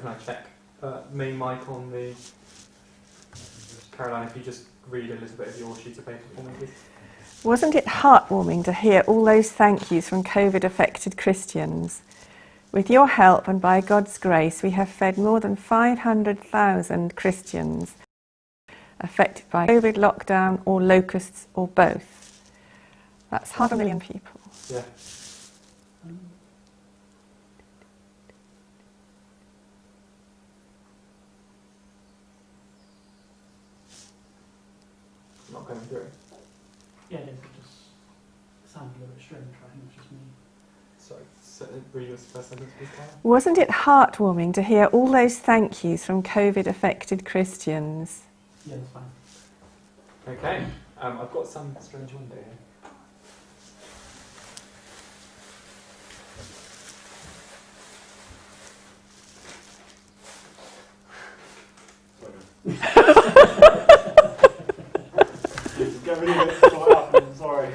Can I check main mic on the... Caroline, if you just read a little bit of your sheet of paper for me, please. Wasn't it heartwarming to hear all those thank yous from COVID-affected Christians? With your help and by God's grace, we have fed more than 500,000 Christians affected by COVID lockdown or locusts or both. That's 500,000 people. Yeah. Not going through. Yeah, it just sounded a little bit strange, I think it was just me. Sorry, so read your first sentence, please, Caroline. Wasn't it heartwarming to hear all those thank yous from COVID-affected Christians? Yeah, that's fine. Okay, I've got some strange window here. Get rid of it, sort it out, I'm sorry.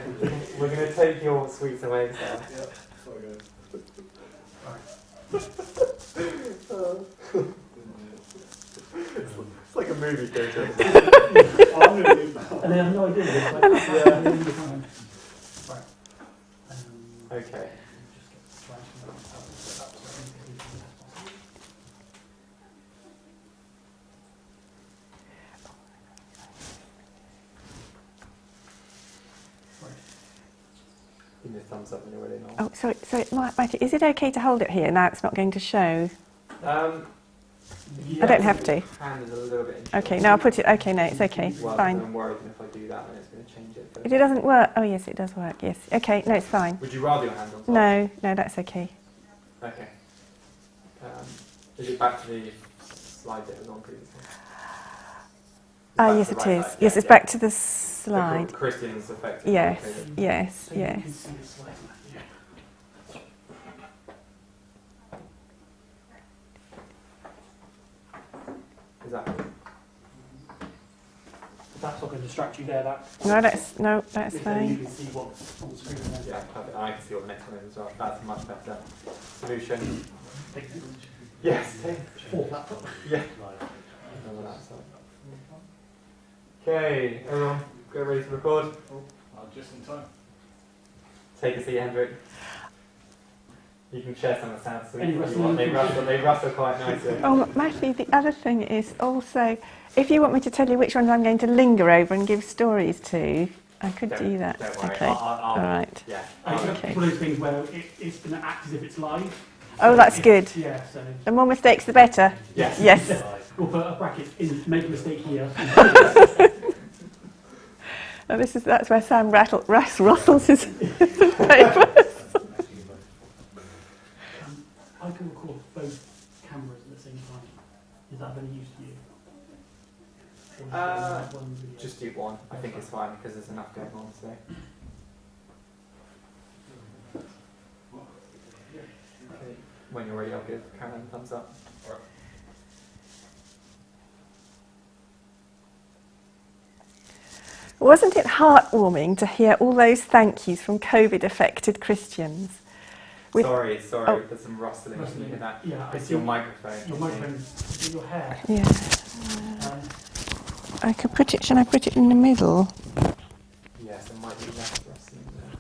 We're going to take your sweets away now. Yeah, sorry guys. It's like a movie theatre. I'm going to leave now. And they have no idea. It's like, right. Okay. Give me a thumbs up when you're ready now. Oh, so Matthew, is it okay to hold it here now? It's not going to show. Yeah, I don't have to. Hand is a little bit Okay, no, I'll put it. Okay, no, it's okay. Well, Fine. I'm worried if I do that, then it's going to change it. If it doesn't work, oh yes, it does work. Yes. Okay, no, it's fine. Would you rather your hand on top? No, that's okay. Okay. Is it back to the slide that was on previously? Yes, it is. Yes, it's back to the slide. Christians affected. Yes, Okay. yes, So you can yes. see the slide, yeah. Is that? If that's not going to distract you there, No, that's you fine. can see what's on the screen there. Yeah, perfect. And I can see what the next one is as well. That's a much better solution. Yes. Fourth laptop. Yeah. Okay, everyone, get ready to record. Just in time. Take a seat, Hendrik. You can share some of the sounds so Any if you rustling? want. They rustle quite nicely. Oh, Matthew, the other thing is also, if you want me to tell you which ones I'm going to linger over and give stories to, I could do that. Don't worry. Okay. I'll, All right. Yeah. Okay. It's one of those things where it's going to act as if it's live. Oh, that's good. Yeah, so The more mistakes, the better. Yes. Yes. we'll put a bracket in, make a mistake here. And that's where Sam rustles his papers. I can record both cameras at the same time. Is that of any use to you? Or just have one video? Just do one. I think it's fine because there's enough going on today. Okay. When you're ready, I'll give Caroline a thumbs up. Wasn't it heartwarming to hear all those thank yous from COVID-affected Christians? Sorry, Oh. there's some rustling. Can you hear that? Yeah, It's your microphone. Your microphone, is it your hair? Yeah. Um, I could put it. Shall I put it in the middle? Yes, there might be less rustling there.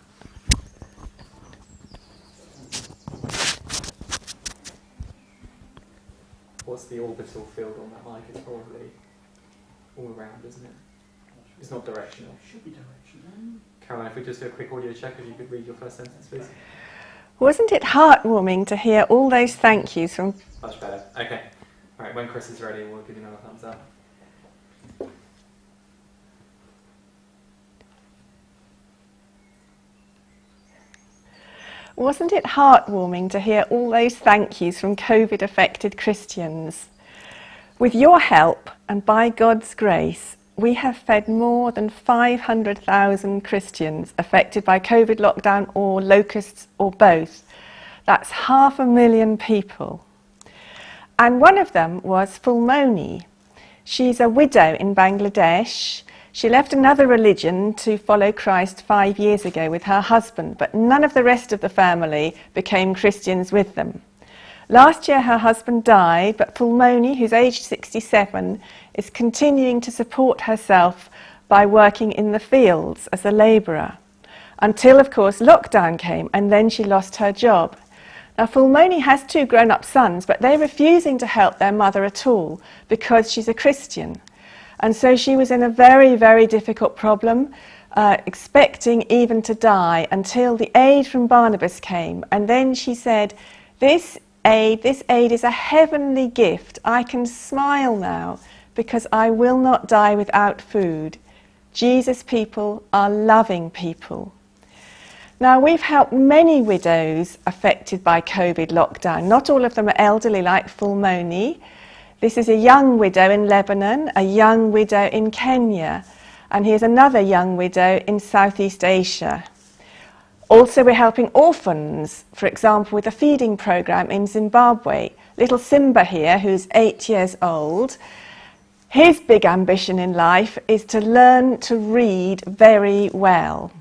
What's the orbital field on that mic? It's probably all around, isn't it? It's not directional. should be directional. Caroline, if we just do a quick audio check, if you could read your first sentence, please. Wasn't it heartwarming to hear all those thank yous from... Much better. Okay. All right, when Kris is ready, we'll give you another thumbs up. Wasn't it heartwarming to hear all those thank yous from COVID-affected Christians? With your help and by God's grace, we have fed more than 500,000 Christians affected by COVID lockdown or locusts or both. That's 500,000 people. And one of them was Fulmoni. She's a widow in Bangladesh. She left another religion to follow Christ 5 years ago with her husband, but none of the rest of the family became Christians with them. Last year her husband died, but Fulmoni, who's aged 67, is continuing to support herself by working in the fields as a labourer. Until, of course, lockdown came, and then she lost her job. Now, Fulmoni has 2 grown-up sons, but they're refusing to help their mother at all because she's a Christian. And so she was in a very, very difficult problem, expecting even to die, until the aid from Barnabas came. And then she said, this aid is a heavenly gift. I can smile now because I will not die without food. Jesus' people are loving people. Now, we've helped many widows affected by COVID lockdown. Not all of them are elderly like Fulmoni. This is a young widow in Lebanon, a young widow in Kenya, and here's another young widow in Southeast Asia. Also, we're helping orphans, for example, with a feeding programme in Zimbabwe. Little Simba here, who's 8 years old, his big ambition in life is to learn to read very well.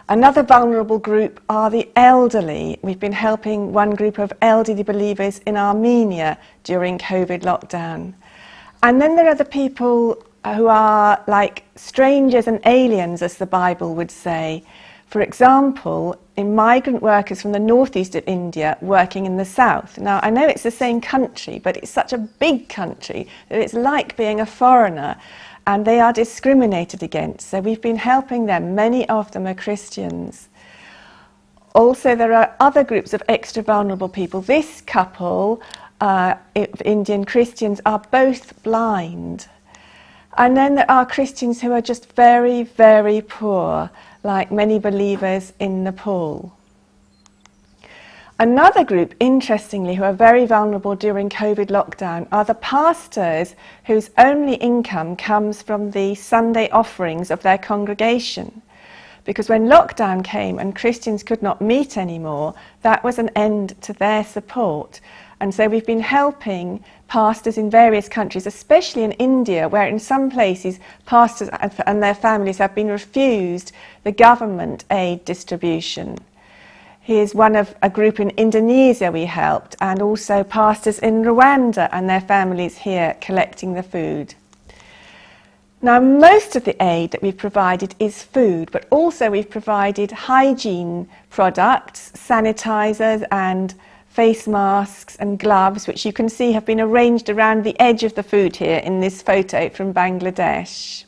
Another vulnerable group are the elderly. We've been helping one group of elderly believers in Armenia during COVID lockdown. And then there are the people who are like strangers and aliens, as the Bible would say. For example, migrant workers from the northeast of India working in the south. Now, I know it's the same country, but it's such a big country that it's like being a foreigner, and they are discriminated against. So we've been helping them. Many of them are Christians. Also, there are other groups of extra vulnerable people. This couple, Indian Christians, are both blind. And then there are Christians who are just very, very poor, like many believers in Nepal. Another group, interestingly, who are very vulnerable during COVID lockdown are the pastors whose only income comes from the Sunday offerings of their congregation. Because when lockdown came and Christians could not meet anymore, that was an end to their support. And so we've been helping pastors in various countries, especially in India, where in some places pastors and their families have been refused the government aid distribution. Here's one of a group in Indonesia we helped, and also pastors in Rwanda and their families here collecting the food. Now, most of the aid that we've provided is food, but also we've provided hygiene products, sanitizers and face masks and gloves, which you can see have been arranged around the edge of the food here in this photo from Bangladesh.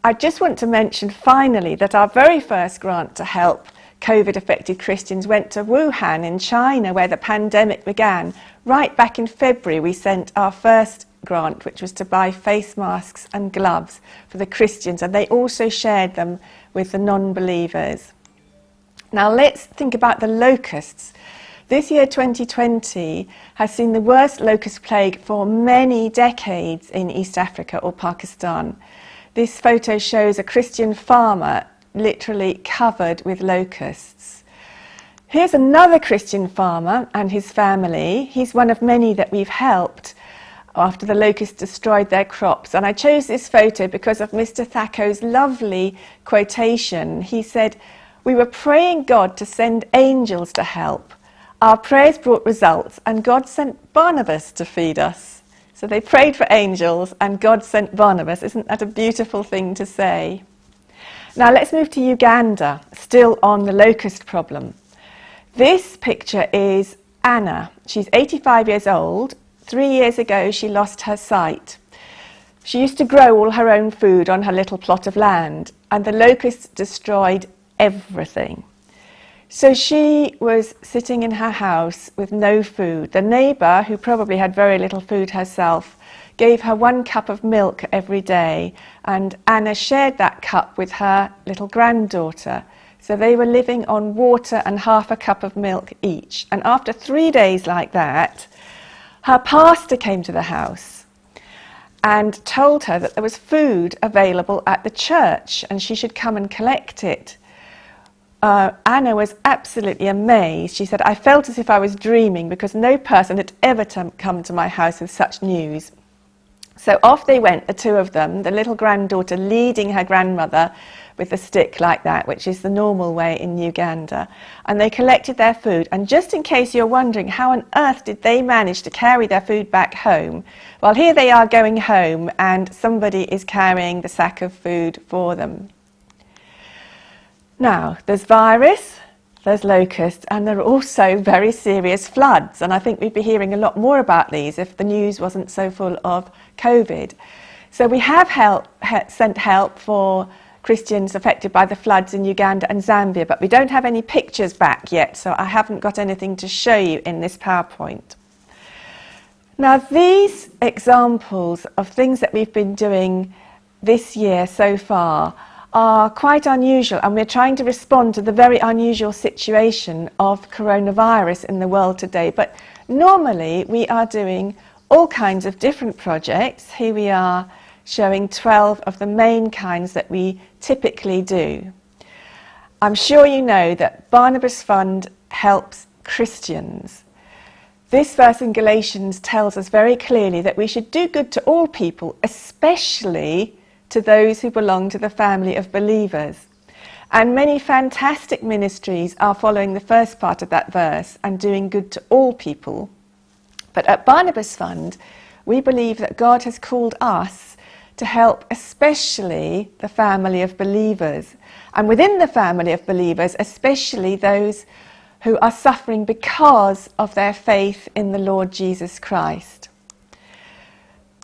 I just want to mention finally that our very first grant to help COVID-affected Christians went to Wuhan in China, where the pandemic began. Right back in February, we sent our first grant, which was to buy face masks and gloves for the Christians, and they also shared them with the non-believers. Now let's think about the locusts. This year, 2020, has seen the worst locust plague for many decades in East Africa or Pakistan. This photo shows a Christian farmer literally covered with locusts. Here's another Christian farmer and his family. He's one of many that we've helped after the locusts destroyed their crops. And I chose this photo because of Mr. Thacko's lovely quotation. He said, "We were praying God to send angels to help. Our prayers brought results, and God sent Barnabas to feed us." So they prayed for angels and God sent Barnabas. Isn't that a beautiful thing to say? Now let's move to Uganda, still on the locust problem. This picture is Anna. She's 85 years old. 3 years ago she lost her sight. She used to grow all her own food on her little plot of land, and the locusts destroyed everything. So she was sitting in her house with no food. The neighbour, who probably had very little food herself, gave her 1 cup of milk every day, and Anna shared that cup with her little granddaughter. So they were living on water and half a cup of milk each. And after 3 days like that, her pastor came to the house and told her that there was food available at the church and she should come and collect it. Anna was absolutely amazed. She said, "I felt as if I was dreaming because no person had ever come to my house with such news." So off they went, the two of them, the little granddaughter leading her grandmother with a stick like that, which is the normal way in Uganda. And they collected their food. And just in case you're wondering how on earth did they manage to carry their food back home, well, here they are going home and somebody is carrying the sack of food for them. Now, there's virus, there's locusts, and there are also very serious floods. And I think we'd be hearing a lot more about these if the news wasn't so full of COVID. So we have sent help for Christians affected by the floods in Uganda and Zambia, but we don't have any pictures back yet, so I haven't got anything to show you in this PowerPoint. Now, these examples of things that we've been doing this year so far are quite unusual, and we're trying to respond to the very unusual situation of coronavirus in the world today. But normally we are doing all kinds of different projects. Here we are showing 12 of the main kinds that we typically do. I'm sure you know that Barnabas Fund helps Christians. This verse in Galatians tells us very clearly that we should do good to all people, especially to those who belong to the family of believers. And many fantastic ministries are following the first part of that verse and doing good to all people. But at Barnabas Fund, we believe that God has called us to help especially the family of believers. And within the family of believers, especially those who are suffering because of their faith in the Lord Jesus Christ.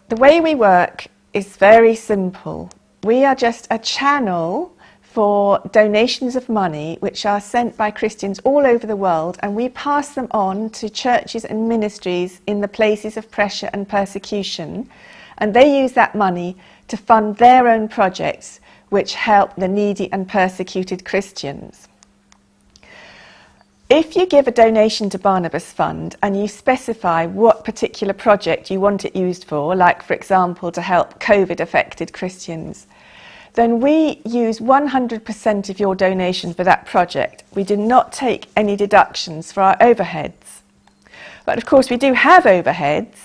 The way we work is very simple. We are just a channel for donations of money which are sent by Christians all over the world, and we pass them on to churches and ministries in the places of pressure and persecution, and they use that money to fund their own projects which help the needy and persecuted Christians. If you give a donation to Barnabas Fund and you specify what particular project you want it used for, like for example to help COVID affected Christians, then we use 100% of your donation for that project. We do not take any deductions for our overheads. But of course we do have overheads.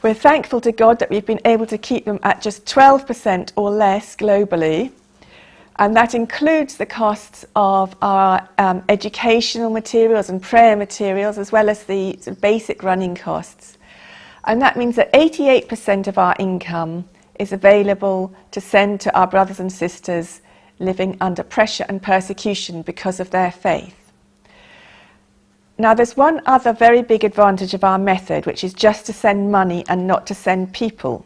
We're thankful to God that we've been able to keep them at just 12% or less globally. And that includes the costs of our educational materials and prayer materials, as well as the sort of basic running costs. And that means that 88% of our income is available to send to our brothers and sisters living under pressure and persecution because of their faith. Now, there's one other very big advantage of our method, which is just to send money and not to send people.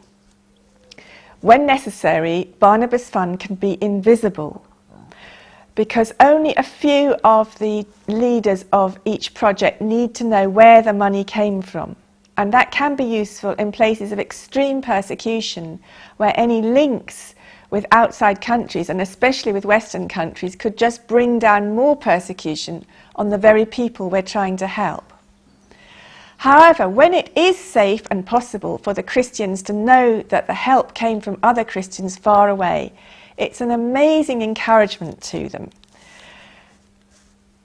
When necessary, Barnabas Fund can be invisible, because only a few of the leaders of each project need to know where the money came from. And that can be useful in places of extreme persecution, where any links with outside countries, and especially with Western countries, could just bring down more persecution on the very people we're trying to help. However, when it is safe and possible for the Christians to know that the help came from other Christians far away, it's an amazing encouragement to them.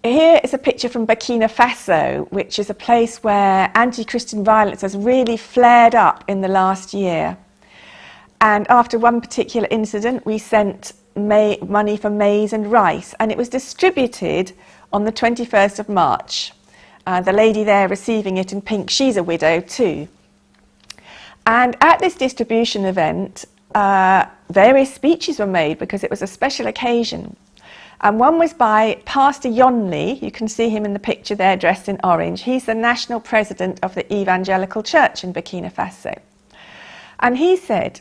Here is a picture from Burkina Faso, which is a place where anti-Christian violence has really flared up in the last year. And after one particular incident, we sent money for maize and rice, and it was distributed on the 21st of March. The lady there receiving it in pink, she's a widow too. And at this distribution event, various speeches were made because it was a special occasion. And one was by Pastor Yonli. You can see him in the picture there dressed in orange. He's the national president of the Evangelical Church in Burkina Faso. And he said,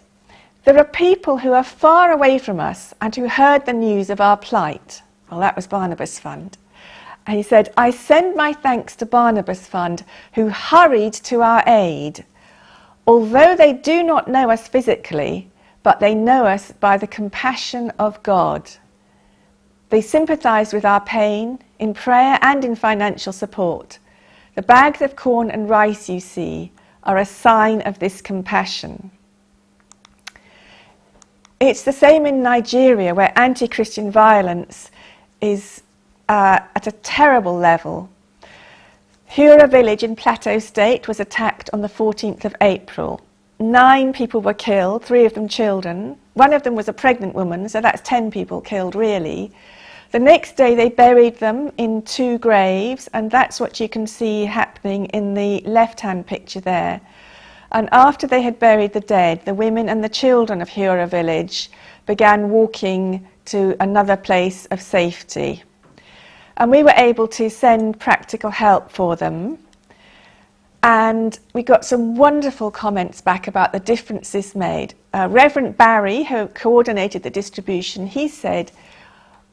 "There are people who are far away from us and who heard the news of our plight." Well, that was Barnabas Fund. And he said, "I send my thanks to Barnabas Fund, who hurried to our aid. Although they do not know us physically, but they know us by the compassion of God. They sympathized with our pain in prayer and in financial support. The bags of corn and rice you see are a sign of this compassion." It's the same in Nigeria, where anti-Christian violence is at a terrible level. Hura village in Plateau State was attacked on the 14th of April. 9 people were killed, 3 of them children. One of them was a pregnant woman, so that's 10 people killed really. The next day they buried them in 2 graves, and that's what you can see happening in the left-hand picture there. And after they had buried the dead, the women and the children of Hura village began walking to another place of safety. And we were able to send practical help for them. And we got some wonderful comments back about the difference this made. Reverend Barry, who coordinated the distribution, he said,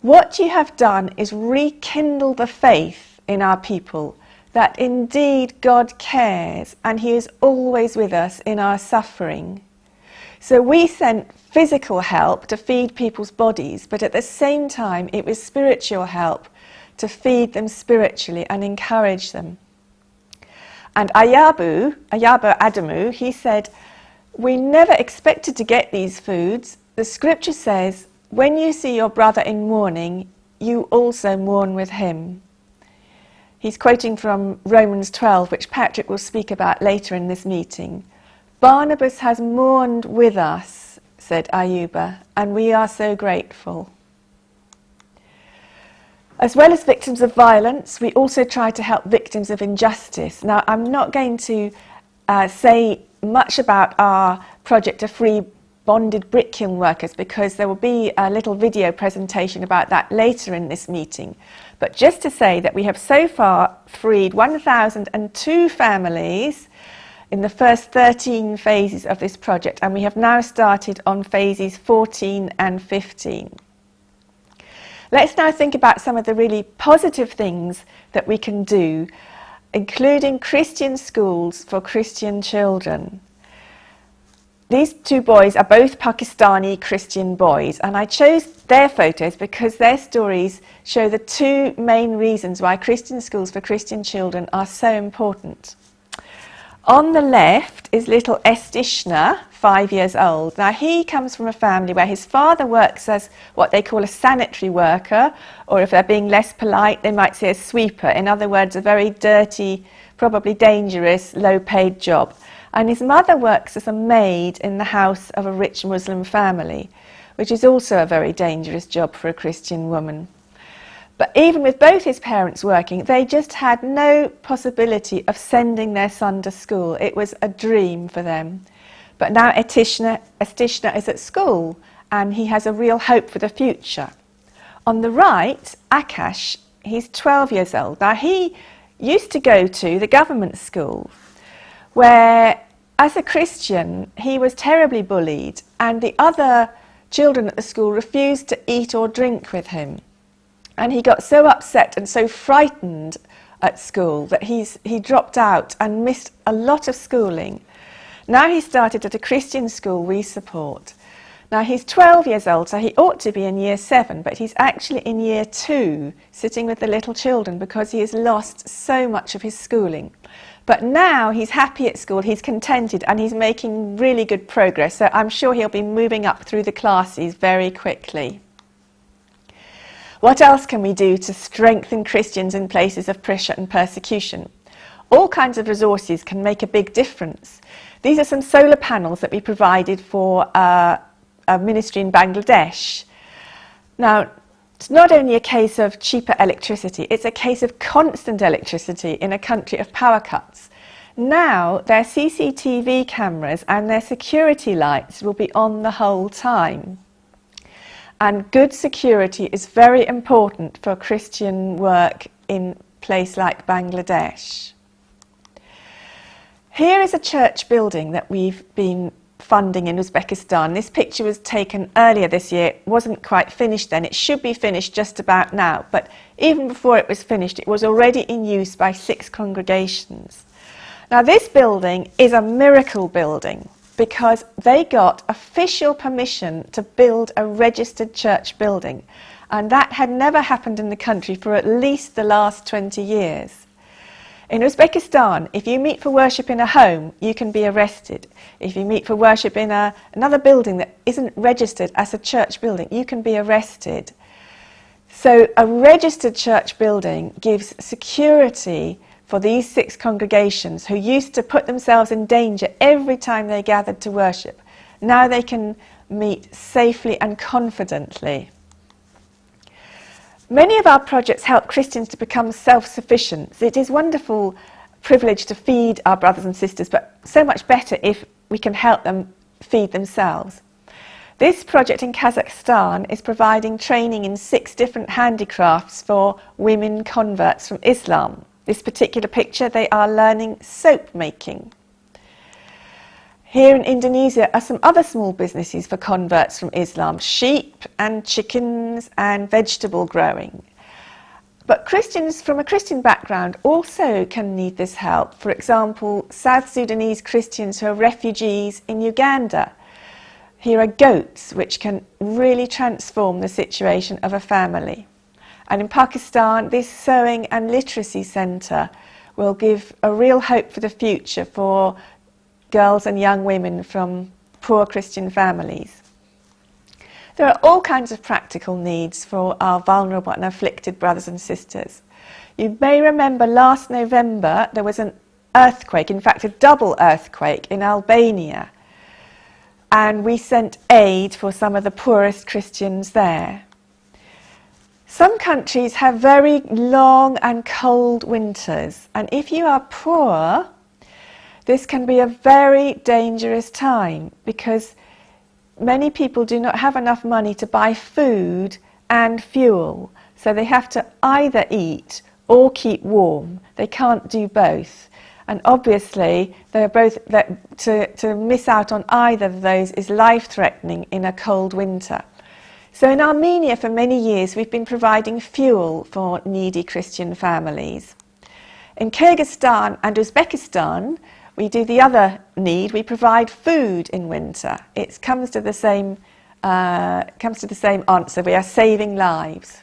"What you have done is rekindle the faith in our people, that indeed God cares and he is always with us in our suffering." So we sent physical help to feed people's bodies, but at the same time it was spiritual help to feed them spiritually and encourage them. And Ayabu Adamu, he said, "We never expected to get these foods. The scripture says, when you see your brother in mourning, you also mourn with him." He's quoting from Romans 12, which Patrick will speak about later in this meeting. "Barnabas has mourned with us," said Ayuba, "and we are so grateful." As well as victims of violence, we also try to help victims of injustice. Now, I'm not going to say much about our project to free bonded brick kiln workers, because there will be a little video presentation about that later in this meeting. But just to say that we have so far freed 1,002 families in the first 13 phases of this project, and we have now started on phases 14 and 15. Let's now think about some of the really positive things that we can do, including Christian schools for Christian children. These 2 boys are both Pakistani Christian boys, and I chose their photos because their stories show the 2 main reasons why Christian schools for Christian children are so important. On the left is little Estishna, 5 years old. Now, he comes from a family where his father works as what they call a sanitary worker, or if they're being less polite, they might say a sweeper. In other words, a very dirty, probably dangerous, low-paid job. And his mother works as a maid in the house of a rich Muslim family, which is also a very dangerous job for a Christian woman. But even with both his parents working, they just had no possibility of sending their son to school. It was a dream for them. But now Estishna is at school, and he has a real hope for the future. On the right, Akash, he's 12 years old. Now, he used to go to the government school, where, as a Christian, he was terribly bullied, and the other children at the school refused to eat or drink with him. And he got so upset and so frightened at school that he dropped out and missed a lot of schooling. Now he started at a Christian school we support. Now he's 12 years old, so he ought to be in year 7, but he's actually in year 2, sitting with the little children, because he has lost so much of his schooling. But now he's happy at school, he's contented, and he's making really good progress, so I'm sure he'll be moving up through the classes very quickly. What else can we do to strengthen Christians in places of pressure and persecution? All kinds of resources can make a big difference. These are some solar panels that we provided for a ministry in Bangladesh. Now, it's not only a case of cheaper electricity, it's a case of constant electricity in a country of power cuts. Now, their CCTV cameras and their security lights will be on the whole time. And good security is very important for Christian work in a place like Bangladesh. Here is a church building that we've been funding in Uzbekistan. This picture was taken earlier this year. It wasn't quite finished then. It should be finished just about now. But even before it was finished, it was already in use by 6 congregations. Now, this building is a miracle building, because they got official permission to build a registered church building, and that had never happened in the country for at least the last 20 years. In Uzbekistan, if you meet for worship in a home, you can be arrested. If you meet for worship in another building that isn't registered as a church building, you can be arrested. So a registered church building gives security for these 6 congregations who used to put themselves in danger every time they gathered to worship. Now they can meet safely and confidently. Many of our projects help Christians to become self-sufficient. It is a wonderful privilege to feed our brothers and sisters, but so much better if we can help them feed themselves. This project in Kazakhstan is providing training in 6 different handicrafts for women converts from Islam. This particular picture, they are learning soap making. Here in Indonesia are some other small businesses for converts from Islam, sheep and chickens and vegetable growing. But Christians from a Christian background also can need this help. For example, South Sudanese Christians who are refugees in Uganda. Here are goats, which can really transform the situation of a family. And in Pakistan, this sewing and literacy centre will give a real hope for the future for girls and young women from poor Christian families. There are all kinds of practical needs for our vulnerable and afflicted brothers and sisters. You may remember last November there was an earthquake, in fact a double earthquake in Albania. And we sent aid for some of the poorest Christians there. Some countries have very long and cold winters, and if you are poor, this can be a very dangerous time because many people do not have enough money to buy food and fuel, so they have to either eat or keep warm. They can't do both. And obviously, to miss out on either of those is life-threatening in a cold winter. So in Armenia, for many years, we've been providing fuel for needy Christian families. In Kyrgyzstan and Uzbekistan, we do the other need. We provide food in winter. It comes to the same answer. We are saving lives.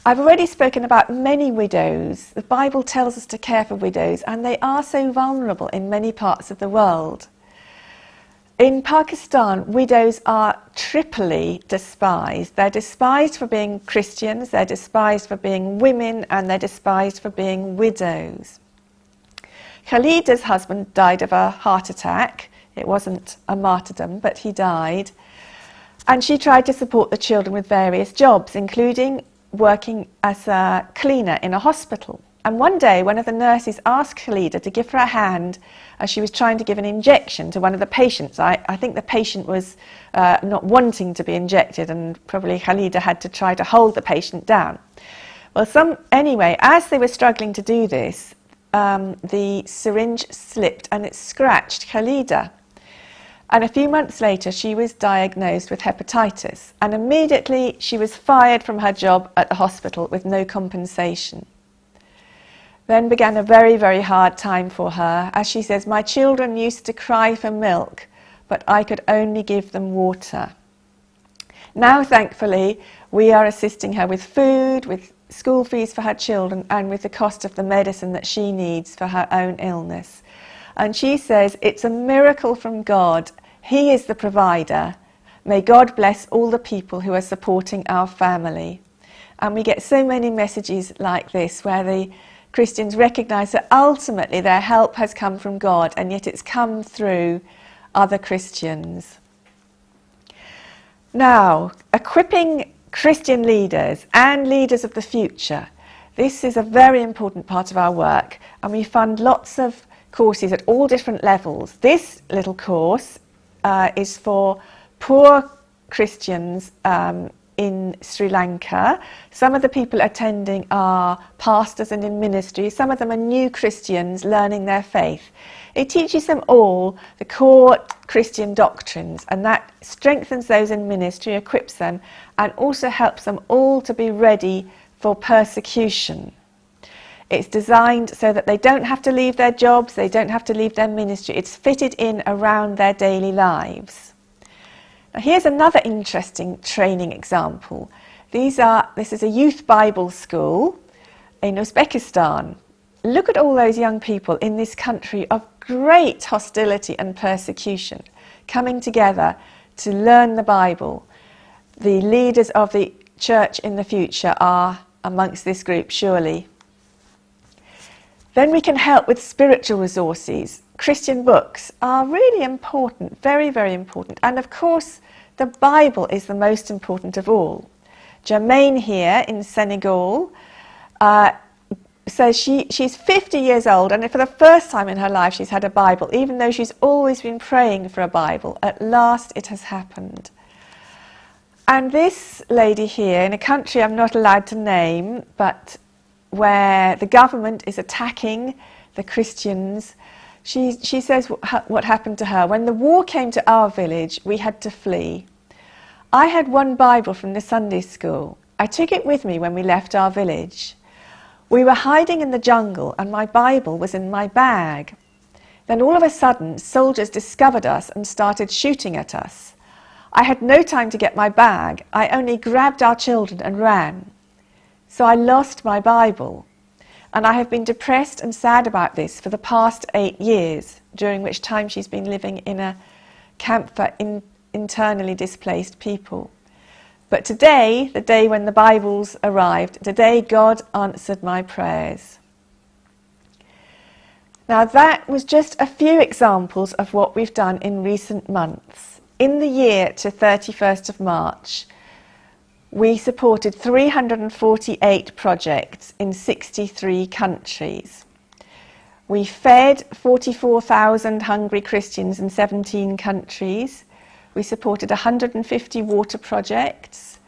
I've already spoken about many widows. The Bible tells us to care for widows, and they are so vulnerable in many parts of the world. In Pakistan, widows are triply despised. They're despised for being Christians, they're despised for being women, and they're despised for being widows. Khalida's husband died of a heart attack. It wasn't a martyrdom, but he died. And she tried to support the children with various jobs, including working as a cleaner in a hospital. And one day, one of the nurses asked Khalida to give her a hand as she was trying to give an injection to one of the patients. I think the patient was not wanting to be injected, and probably Khalida had to try to hold the patient down. Well, anyway, as they were struggling to do this, the syringe slipped and it scratched Khalida. And a few months later, she was diagnosed with hepatitis. And immediately, she was fired from her job at the hospital with no compensation. Then began a very, very hard time for her. As she says, my children used to cry for milk, but I could only give them water. Now, thankfully, we are assisting her with food, with school fees for her children, and with the cost of the medicine that she needs for her own illness. And she says, it's a miracle from God. He is the provider. May God bless all the people who are supporting our family. And we get so many messages like this where the Christians recognise that ultimately their help has come from God, and yet it's come through other Christians. Now, equipping Christian leaders and leaders of the future. This is a very important part of our work, and we fund lots of courses at all different levels. This little course is for poor Christians in Sri Lanka. Some of the people attending are pastors and in ministry. Some of them are new Christians learning their faith. It teaches them all the core Christian doctrines, and that strengthens those in ministry, equips them, and also helps them all to be ready for persecution. It's designed so that they don't have to leave their jobs, they don't have to leave their ministry. It's fitted in around their daily lives. Now, here's another interesting training example. This is a youth Bible school in Uzbekistan. Look at all those young people in this country of great hostility and persecution coming together to learn the Bible. The leaders of the church in the future are amongst this group, surely. Then we can help with spiritual resources. Christian books are really important, very, very important. And of course, the Bible is the most important of all. Germaine here in Senegal says she's 50 years old, and for the first time in her life she's had a Bible, even though she's always been praying for a Bible. At last it has happened. And this lady here, in a country I'm not allowed to name, but where the government is attacking the Christians, she says what happened to her. When the war came to our village, we had to flee. I had one Bible from the Sunday school. I took it with me when we left our village. We were hiding in the jungle and my Bible was in my bag. Then all of a sudden, soldiers discovered us and started shooting at us. I had no time to get my bag. I only grabbed our children and ran. So I lost my Bible. And I have been depressed and sad about this for the past 8 years, during which time she's been living in a camp for internally displaced people. But today, the day when the Bibles arrived, today God answered my prayers. Now that was just a few examples of what we've done in recent months. In the year to 31st of March, we supported 348 projects in 63 countries. We fed 44,000 hungry Christians in 17 countries. We supported 150 water projects.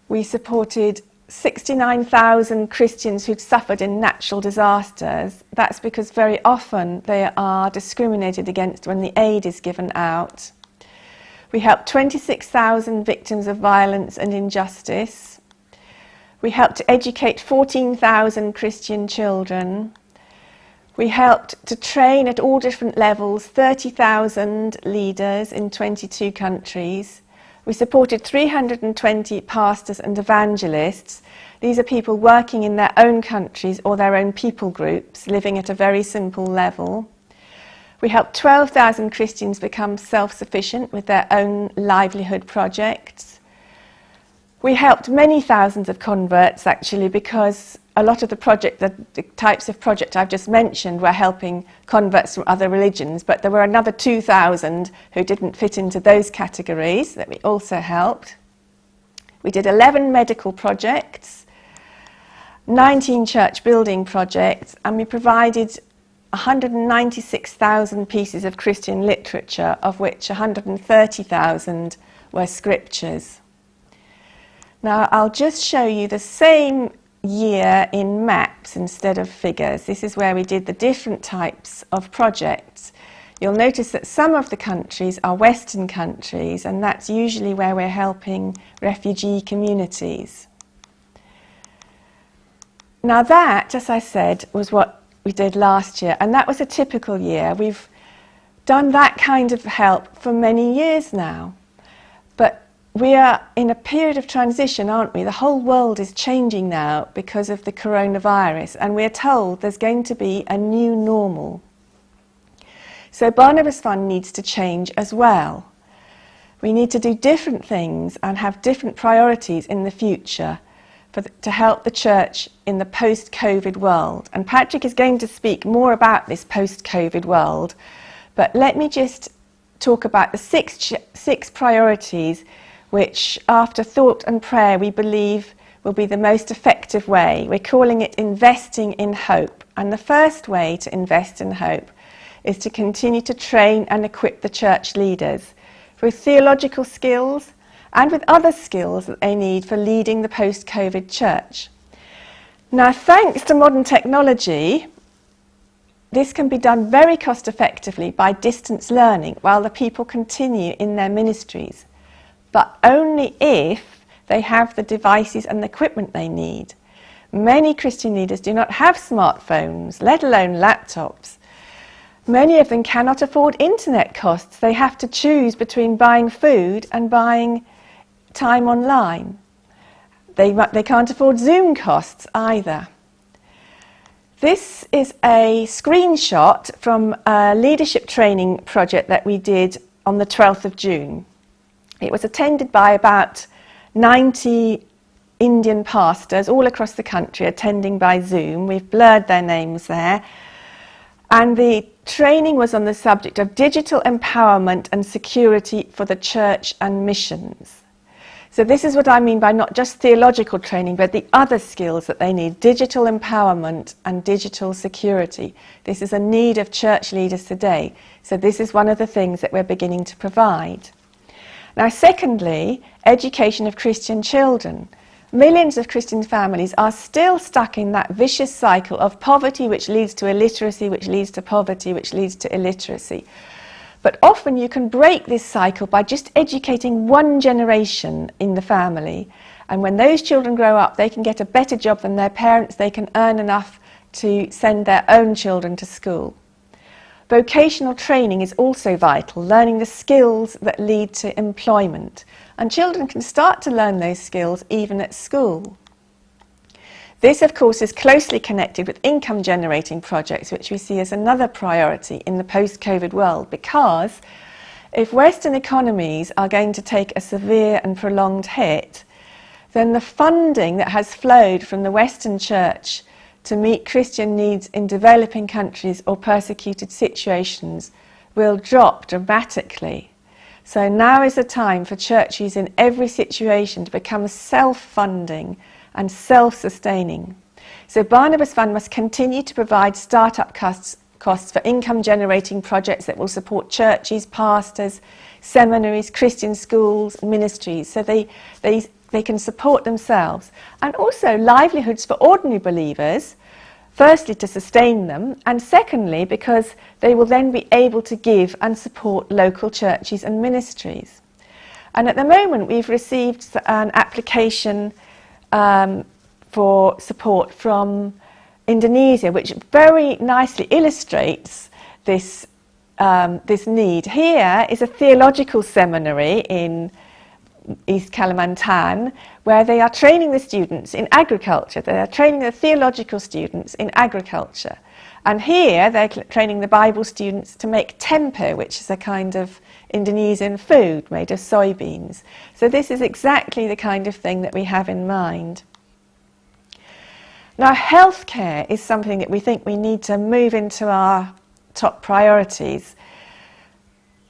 We supported 69,000 Christians who'd suffered in natural disasters. That's because very often they are discriminated against when the aid is given out. We helped 26,000 victims of violence and injustice. We helped to educate 14,000 Christian children. We helped to train at all different levels 30,000 leaders in 22 countries. We supported 320 pastors and evangelists. These are people working in their own countries or their own people groups, living at a very simple level. We helped 12,000 Christians become self-sufficient with their own livelihood projects. We helped many thousands of converts, actually, because a lot of the types of project I've just mentioned were helping converts from other religions, but there were another 2,000 who didn't fit into those categories that we also helped. We did 11 medical projects, 19 church building projects, and we provided 196,000 pieces of Christian literature, of which 130,000 were scriptures. Now I'll just show you the same year in maps instead of figures. This is where we did the different types of projects. You'll notice that some of the countries are Western countries, and that's usually where we're helping refugee communities. Now that, as I said, was what we did last year, and that was a typical year. We've done that kind of help for many years now. But we are in a period of transition, aren't we? The whole world is changing now because of the coronavirus, and we're told there's going to be a new normal. So Barnabas Fund needs to change as well. We need to do different things and have different priorities in the future to help the church in the post-COVID world. And Patrick is going to speak more about this post-COVID world, but let me just talk about the six priorities which, after thought and prayer, we believe will be the most effective way. We're calling it investing in hope. And the first way to invest in hope is to continue to train and equip the church leaders with theological skills and with other skills that they need for leading the post-COVID church. Now, thanks to modern technology, this can be done very cost effectively by distance learning while the people continue in their ministries, but only if they have the devices and the equipment they need. Many Christian leaders do not have smartphones, let alone laptops. Many of them cannot afford internet costs. They have to choose between buying food and buying time online. They can't afford Zoom costs either. This is a screenshot from a leadership training project that we did on the 12th of June. It was attended by about 90 Indian pastors all across the country attending by Zoom. We've blurred their names there. And the training was on the subject of digital empowerment and security for the church and missions. So this is what I mean by not just theological training, but the other skills that they need: digital empowerment and digital security. This is a need of church leaders today. So this is one of the things that we're beginning to provide. Now, secondly, education of Christian children. Millions of Christian families are still stuck in that vicious cycle of poverty, which leads to illiteracy, which leads to poverty, which leads to illiteracy. But often you can break this cycle by just educating one generation in the family. And when those children grow up, they can get a better job than their parents. They can earn enough to send their own children to school. Vocational training is also vital, learning the skills that lead to employment. And children can start to learn those skills even at school. This, of course, is closely connected with income-generating projects, which we see as another priority in the post-COVID world, because if Western economies are going to take a severe and prolonged hit, then the funding that has flowed from the Western Church to meet Christian needs in developing countries or persecuted situations will drop dramatically. So now is the time for churches in every situation to become self-funding and self-sustaining. So Barnabas Fund must continue to provide start-up costs for income-generating projects that will support churches, pastors, seminaries, Christian schools, ministries, so they can support themselves. And also livelihoods for ordinary believers, firstly to sustain them, and secondly because they will then be able to give and support local churches and ministries. And at the moment we've received an application for support from Indonesia, which very nicely illustrates this need. Here is a theological seminary in East Kalimantan, where they are training the students in agriculture. They are training the theological students in agriculture. And here they're training the Bible students to make tempe, which is a kind of Indonesian food made of soybeans. So this is exactly the kind of thing that we have in mind. Now, healthcare is something that we think we need to move into our top priorities.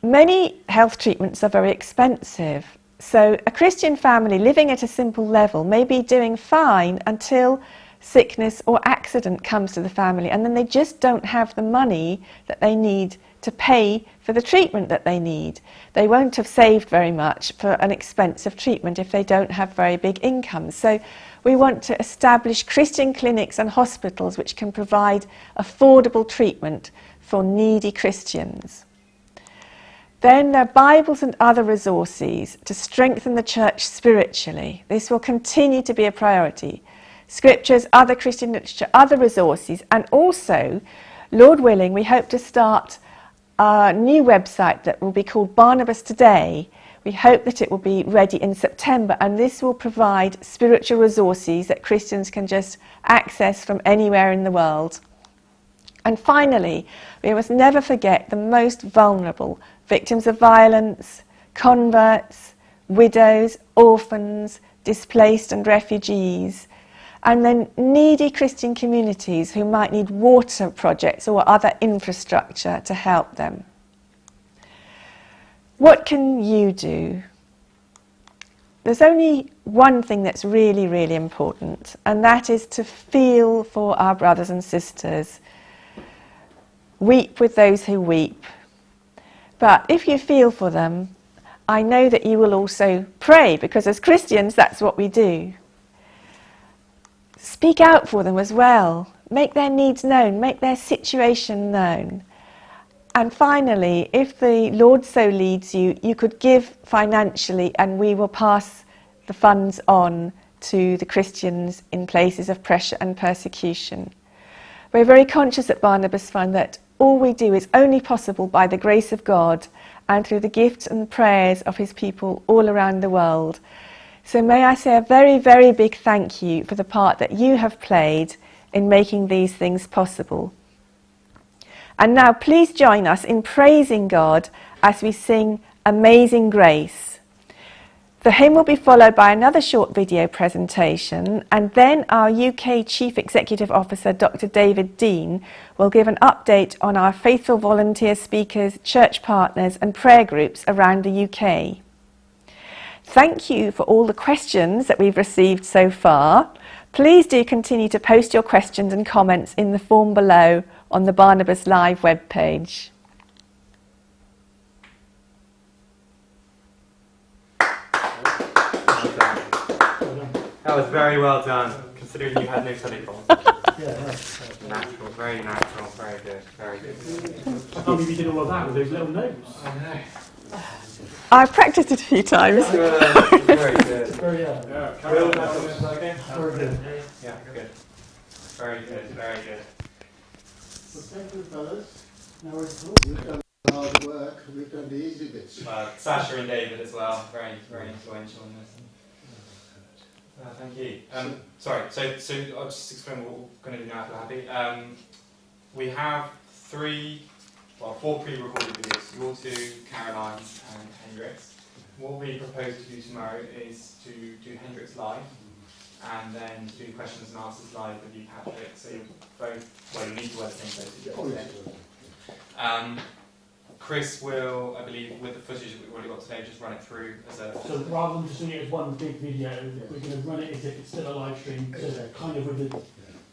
Many health treatments are very expensive. So a Christian family living at a simple level may be doing fine until sickness or accident comes to the family, and then they just don't have the money that they need to pay for the treatment that they need. They won't have saved very much for an expensive treatment if they don't have very big incomes. So we want to establish Christian clinics and hospitals which can provide affordable treatment for needy Christians. Then there are Bibles and other resources to strengthen the church spiritually. This will continue to be a priority. Scriptures, other Christian literature, other resources, and also, Lord willing, we hope to start a new website that will be called Barnabas Today. We hope that it will be ready in September, and this will provide spiritual resources that Christians can just access from anywhere in the world. And finally, we must never forget the most vulnerable: victims of violence, converts, widows, orphans, displaced and refugees, and then needy Christian communities who might need water projects or other infrastructure to help them. What can you do? There's only one thing that's really, really important, and that is to feel for our brothers and sisters. Weep with those who weep. But if you feel for them, I know that you will also pray, because as Christians, that's what we do. Speak out for them as well. Make their needs known. Make their situation known. And finally, if the Lord so leads you, you could give financially, and we will pass the funds on to the Christians in places of pressure and persecution. We're very conscious at Barnabas Fund that all we do is only possible by the grace of God and through the gifts and prayers of his people all around the world. So may I say a very, very big thank you for the part that you have played in making these things possible. And now please join us in praising God as we sing Amazing Grace. The hymn will be followed by another short video presentation, and then our UK Chief Executive Officer, Dr. David Dean, will give an update on our faithful volunteer speakers, church partners and prayer groups around the UK. Thank you for all the questions that we've received so far. Please do continue to post your questions and comments in the form below on the Barnabas Live webpage. That was very well done, considering you had no telephone. Natural, very natural, very good, very good. I can't believe you did all of that with those little notes. I know. I practiced it a few times. Very good. Very, Will, okay? very good. Yeah, good. Very good, very good. Well, thank you, fellas. Now we've done hard work, we've done the easy bits. Sasha and David as well, very, very influential in this. Thank you. Sorry, so I'll just explain what we're going to do now if you're happy. We have four pre-recorded videos, your two, Caroline's and Hendrix. What we propose to do tomorrow is to do Hendrix live and then do questions and answers live with you, Patrick. So you're both, well, you need to wear the same clothes. Kris will, I believe, with the footage that we've already got today, just run it through as a... So rather than just doing it as one big video, we're going to run it as if it's still a live stream, so kind of with the...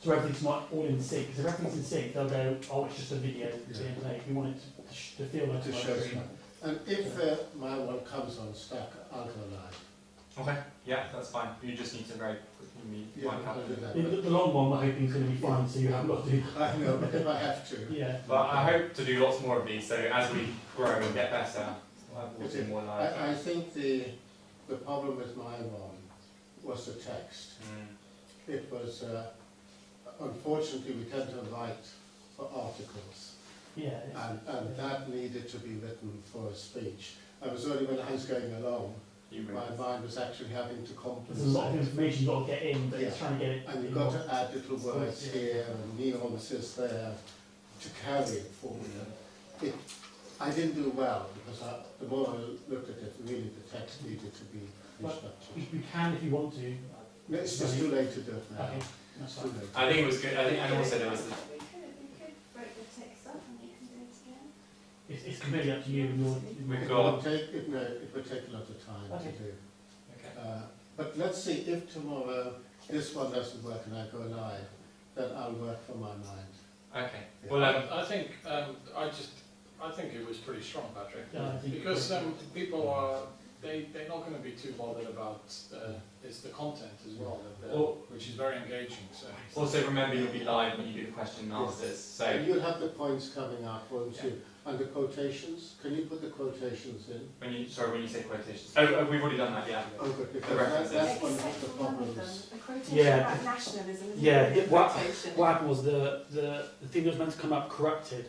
So everything's not all in sync. Because if everything's in sync, they'll go, oh, it's just a video being played. We want it to feel like a live stream. And if my one comes on stack, I'll go live. Okay, yeah, that's fine. You just need to very quickly meet one I'll do that. The long one, we're hoping is going to be fine, so you haven't got to do... I know, but if I have to. Yeah. But I hope to do lots more of these, so as we grow and get better, we'll do more live. I think the problem with my one was the text. It was, unfortunately, we tend to write for articles. Yeah. And that needed to be written for a speech. I was only when I was going along, my mind was actually having to compensate. There's a lot of information you've got to get in, but it's trying to get it... And you've got to add little words here and nuances there to carry it forward. I didn't do well, because the more I looked at it, really the text needed to be restructured. You can if you want to. It's just too late to do it now. Okay, that's fine. I think it was good. I think, and also there was the... It's completely up to you. We've It got... would take a lot of time to do. Okay. But let's see, if tomorrow this one doesn't work and I go live, then I'll work for my mind. Okay. Yeah. Well, I think I think it was pretty strong, Patrick. Yeah, I think Because people are they're not going to be too bothered about it's the content as well, which is very engaging. So also remember you'll be live when you do the question and answers. So And you'll have the points coming up, won't you? And the quotations, can you put the quotations in? when you say quotations. Oh, we've already done that. Yeah. Oh, good, The because references. that's one of the problems. Yeah. Nationalism. Yeah, what happened was the thing that was meant to come up corrupted,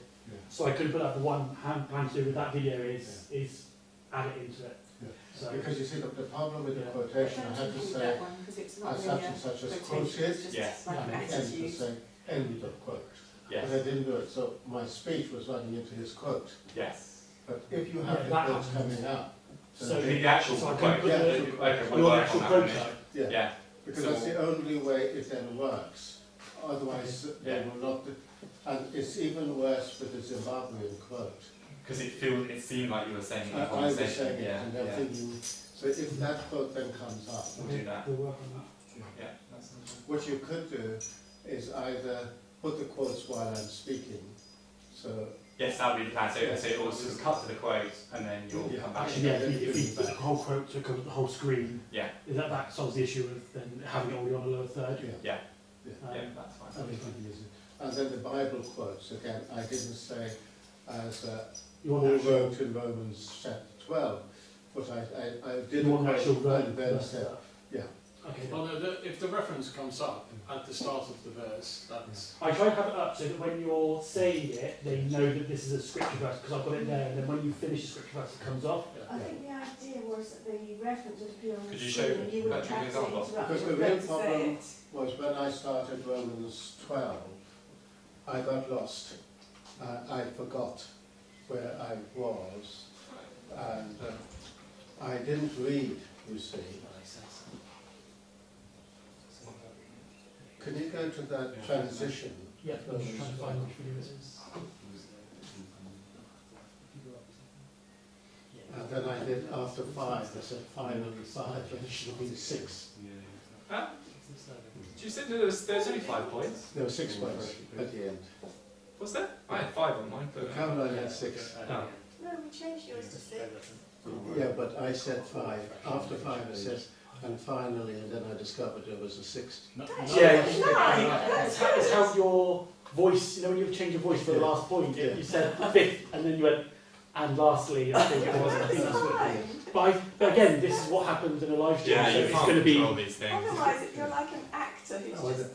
so I couldn't put up the one plan to do with that video is add it into it. Yeah. So Because you see, the problem with the quotation, I had to say, as such and such as quoted, Yes. and then to say end of quote. Yes. But I didn't do it, so my speech was running into his quote. Yes. But if you have Yeah, the that quotes happens. coming up, So The actual so I quote. can put Yeah. Okay, we'll your work actual on that quote one. type. yeah, Yeah. because So that's the only way it then works. Otherwise, they Yeah. will not. And it's even worse with the Zimbabwean quote. Because it seemed like you were saying it in I the was conversation. saying it, Yeah. and Yeah. everything. So if that quote then comes up, We'll do that. We'll work on that. Yeah. That's what you could do is either put the quotes while I'm speaking. So yes, that would be the plan. So it also just cut to the quote and then you'll Yeah. come back. Actually, yeah, if you put the whole quote to cover the whole screen, Yeah. that solves the issue of then having it already on the lower third. Yeah. Um, Yeah. That's fine. I think it is. And then the Bible quotes again. I didn't say as You Paul want the actual, wrote in Romans chapter 12, but I did you want the actual quote and then verse said, stuff. yeah. Okay. well, no, if the reference comes up at the start of the verse, that's I try to have it up so that when you're saying it, they know that this is a scripture verse because I've got it there, and then when you finish the scripture verse, it comes off. yeah. I think the idea was that the reference would appear on the Could you screen show and you wouldn't Patrick have an to example? interrupt Because your the real friend to say problem it. was when I started Romans 12, I got lost. I forgot where I was, and I didn't read you see. Can you go to that transition? Yeah, I'm just trying to find which video it is. And then I did after 5, I said 5 and 5, but it should have been 6. Huh? You said there's only 5 points. There were 6 points at the end. Was there? I had 5 on mine. The But, Caroline had 6. oh. No, we changed yours to 6. Yeah, but I said 5. After 5 it says, and finally, and then I discovered there was a 6th. Yeah, it's how your voice, you know, when you change your voice for the last point, Yeah. you said 5th, and then you went, and lastly, I think it was. I think that's what it is. But again, this is what happens in a live stream, Yeah, so you it's can't going to be. control these things. Otherwise, you're like an actor who's Oh, just